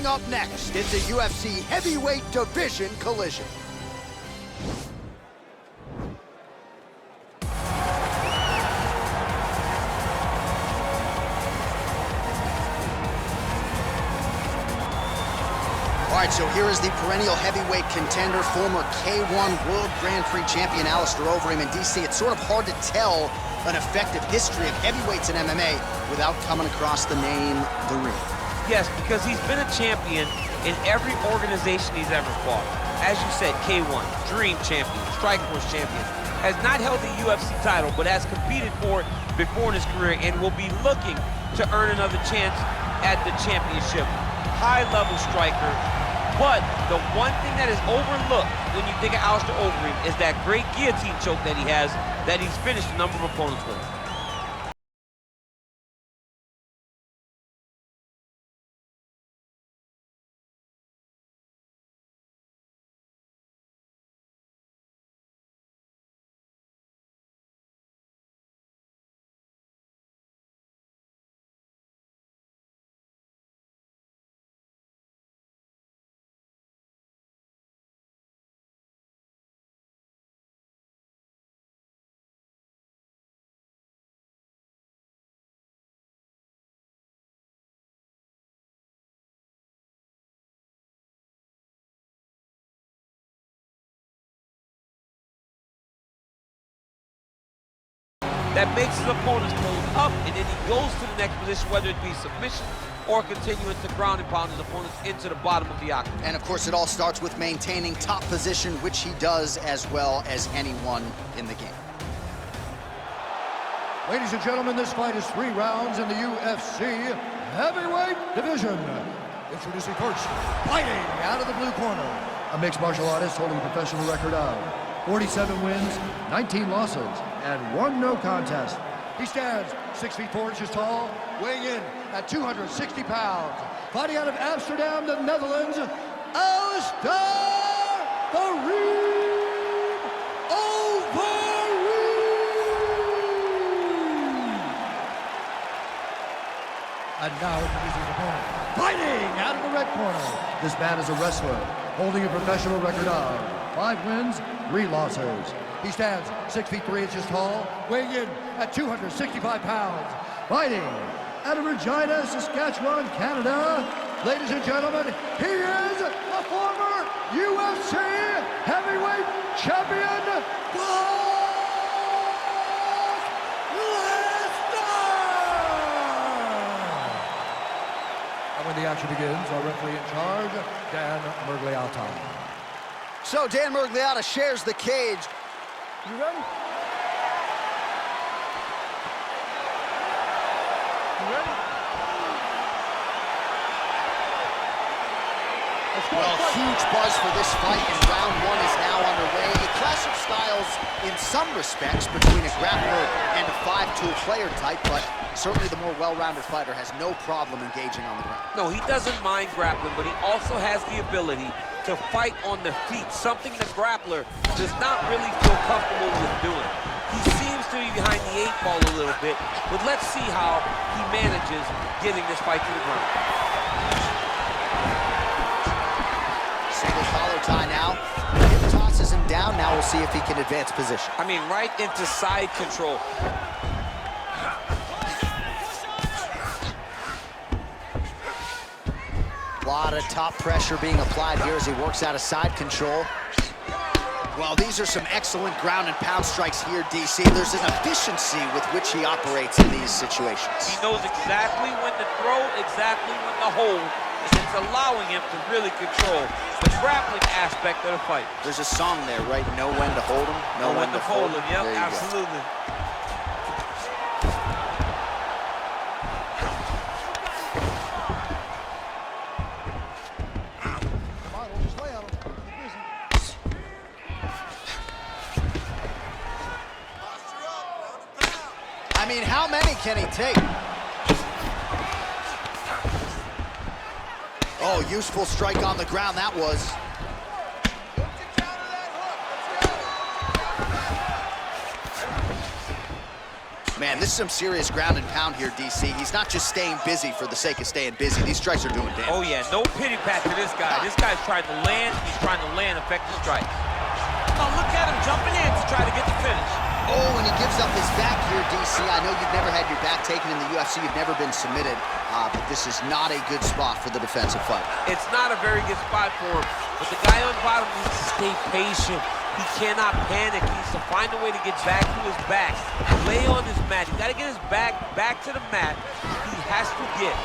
Coming up next, it's a UFC heavyweight division collision. All right, so here is the perennial heavyweight contender, former K1 World Grand Prix champion ALISTAIR OVEREEM in DC. It's sort of hard to tell an effective history of heavyweights in MMA without coming across the name The Ring. Yes, because he's been a champion in every organization he's ever fought. As you said, K1, Dream champion, Strikeforce champion, has not held the UFC title, but has competed for it before in his career and will be looking to earn another chance at the championship. High-level striker, but the one thing that is overlooked when you think of ALISTAIR OVEREEM is that great guillotine choke that he has, that he's finished a number of opponents with. That makes his opponents close up, and then he goes to the next position, whether it be submission or continuing to ground and pound his opponents into the bottom of the octagon. And of course, it all starts with maintaining top position, which he does as well as anyone in the game. Ladies and gentlemen, this fight is 3 rounds in the UFC heavyweight division. Introducing first, fighting out of the blue corner, a mixed martial artist holding a professional record of 47 wins, 19 losses, and 1 no contest. He stands 6 feet 4 inches tall, weighing in at 260 pounds. Fighting out of Amsterdam, the Netherlands, ALISTAIR OVEREEM. And now introducing his opponent, fighting out of the red corner. This man is a wrestler, holding a professional record of 5 wins, 3 losses. He stands 6 feet 3 inches tall, weighing in at 265 pounds. Fighting out of Regina, Saskatchewan, Canada. Ladies and gentlemen, he is the former UFC heavyweight champion, LESNAR. And when the action begins, our referee in charge, Dan Miragliotta. So Dan Miragliotta shares the cage. You ready? You ready? Well, huge buzz for this fight, and round 1 is now underway. A clash of styles in some respects between a grappler and a 5-tool player type, but certainly the more well-rounded fighter has no problem engaging on the ground. No, he doesn't mind grappling, but he also has the ability to fight on the feet, something the grappler does not really feel comfortable with doing. He seems to be behind the 8 ball a little bit, but let's see how he manages getting this fight to the ground. Single collar tie now. Hip tosses him down. Now we'll see if he can advance position. I mean, right into side control. A lot of top pressure being applied here as he works out of side control. Well, these are some excellent ground and pound strikes here, DC. There's an efficiency with which he operates in these situations. He knows exactly when to throw, exactly when to hold, and it's allowing him to really control the grappling aspect of the fight. There's a song there, right? Know when to hold him, know when to fold him. Yep, absolutely. I mean, how many can he take? Oh, useful strike on the ground, that was. Man, this is some serious ground and pound here, DC. He's not just staying busy for the sake of staying busy. These strikes are doing damage. Oh, yeah, no pity pat to this guy. This guy's trying to land. He's trying to land effective strikes. Oh, look at him jumping in to try to get the finish. Oh, and he gives up his back here, DC. I know you've never had your back taken in the UFC. You've never been submitted, but this is not a good spot for the defensive fight. It's not a very good spot for him, but the guy on the bottom needs to stay patient. He cannot panic. He needs to find a way to get back to his back. Lay on his mat. He's got to get his back to the mat. He has to get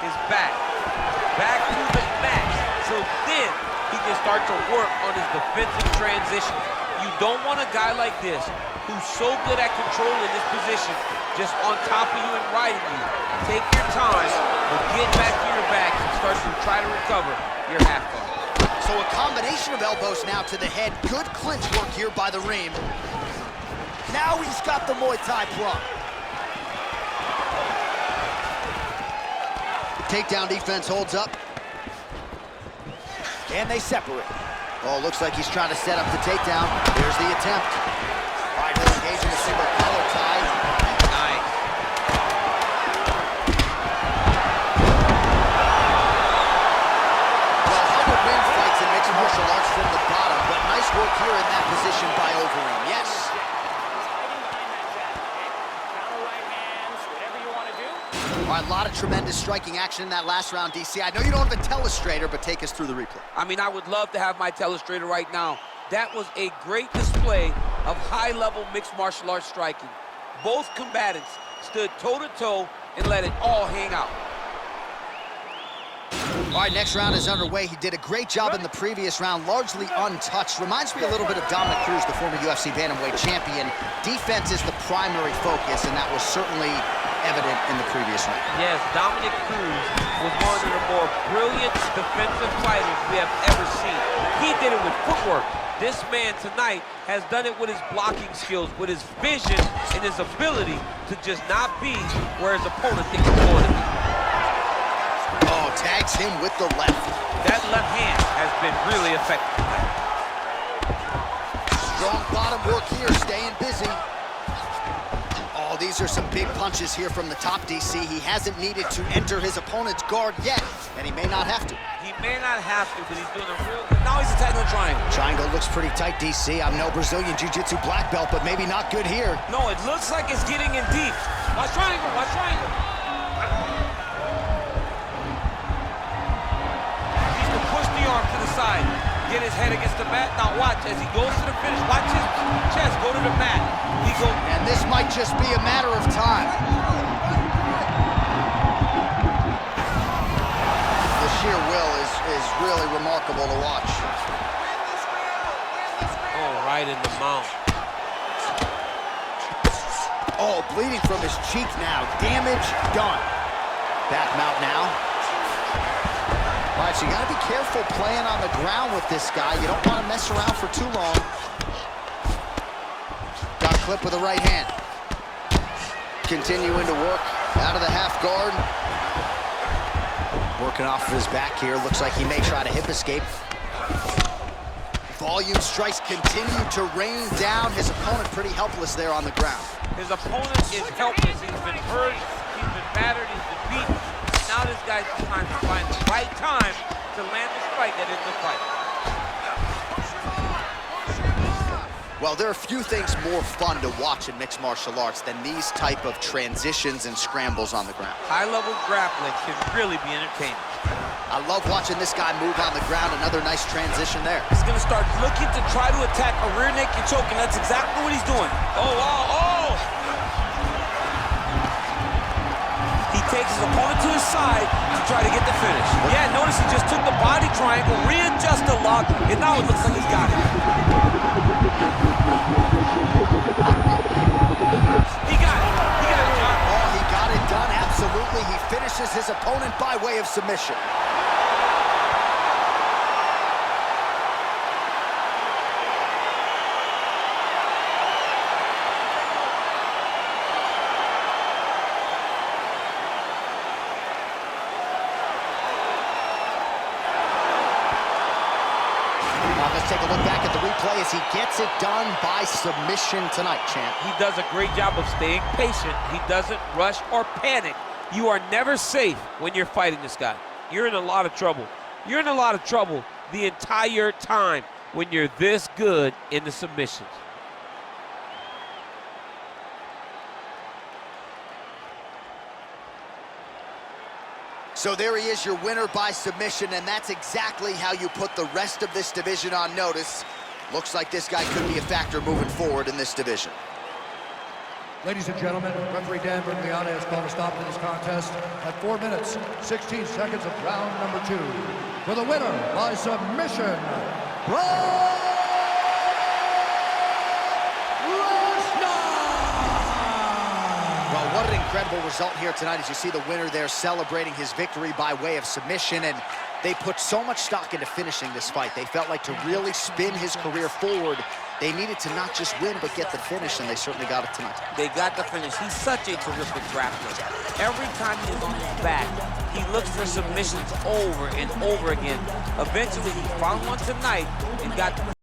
his back to the mat. So then he can start to work on his defensive transition. You don't want a guy like this who's so good at controlling this position just on top of you and riding you. Take your time, but get back to your back and start to try to recover your half guard. So a combination of elbows now to the head. Good clinch work here by the Reem. Now he's got the Muay Thai plug. Takedown defense holds up. And they separate. Oh, looks like he's trying to set up the takedown. Here's the attempt. All right, he'll engage in a single collar tie. Nice. Well, Hunter wins fights in mixed martial arts from the bottom, but nice work here in that position by OVEREEM. Yes. All right, a lot of tremendous striking action in that last round, DC. I know you don't have a telestrator, but take us through the replay. I mean, I would love to have my telestrator right now. That was a great display of high-level mixed martial arts striking. Both combatants stood toe-to-toe and let it all hang out. All right, next round is underway. He did a great job in the previous round, largely untouched. Reminds me a little bit of Dominic Cruz, the former UFC bantamweight champion. Defense is the primary focus, and that was certainly evident in the previous round. Yes, Dominic Cruz was one of the more brilliant defensive fighters we have ever seen. He did it with footwork. This man tonight has done it with his blocking skills, with his vision and his ability to just not be where his opponent thinks he's going to be. Oh, tags him with the left. That left hand has been really effective tonight. Strong bottom work here, staying busy. Oh, these are some big punches here from the top, DC. He hasn't needed to enter his opponent's guard yet, and he may not have to. He may not have to, but he's doing a real good. Now he's attacking the triangle. Triangle looks pretty tight, DC. I'm no Brazilian Jiu-Jitsu black belt, but maybe not good here. No, it looks like it's getting in deep. Watch triangle, watch triangle. He's to push the arm to the side, get his head against the mat. Now watch, as he goes to the finish, watch his chest go to the mat. He goes. And this might just be a matter of time. The sheer will is really remarkable to watch. Oh, right in the mouth. Oh, bleeding from his cheek now. Damage done. Back mount now. All right, so you gotta be careful playing on the ground with this guy. You don't want to mess around for too long. Got clipped with the right hand. Continuing to work out of the half guard. Working off of his back here. Looks like he may try to hip escape. Volume strikes continue to rain down. His opponent pretty helpless there on the ground. His opponent is helpless. He's been hurt, he's been battered, he's been beaten. Now this guy's trying to find the right time to land the strike that is the fight. Well, there are few things more fun to watch in mixed martial arts than these type of transitions and scrambles on the ground. High-level grappling can really be entertaining. I love watching this guy move on the ground. Another nice transition there. He's going to start looking to try to attack a rear naked choke, and that's exactly what he's doing. Oh! He takes his opponent to his side to try to get the finish. Yeah, notice he just took the body triangle, readjusted the lock, and now it looks like he's got it. He got it. He got it done. Oh, he got it done, absolutely. He finishes his opponent by way of submission. Now let's take a look back at the replay as he gets it done by submission tonight, champ. He does a great job of staying patient. He doesn't rush or panic. You are never safe when you're fighting this guy. You're in a lot of trouble. You're in a lot of trouble the entire time when you're this good in the submissions. So there he is, your winner by submission, and that's exactly how you put the rest of this division on notice. Looks like this guy could be a factor moving forward in this division. Ladies and gentlemen, referee Dan Bergliana has called a stop to this contest at 4 minutes, 16 seconds of round number 2. For the winner by submission, LESNAR! Well, what an incredible result here tonight as you see the winner there celebrating his victory by way of submission, and they put so much stock into finishing this fight. They felt like to really spin his career forward, they needed to not just win, but get the finish, and they certainly got it tonight. They got the finish. He's such a terrific grappler. Every time he is on his back, he looks for submissions over and over again. Eventually, he found one tonight and got the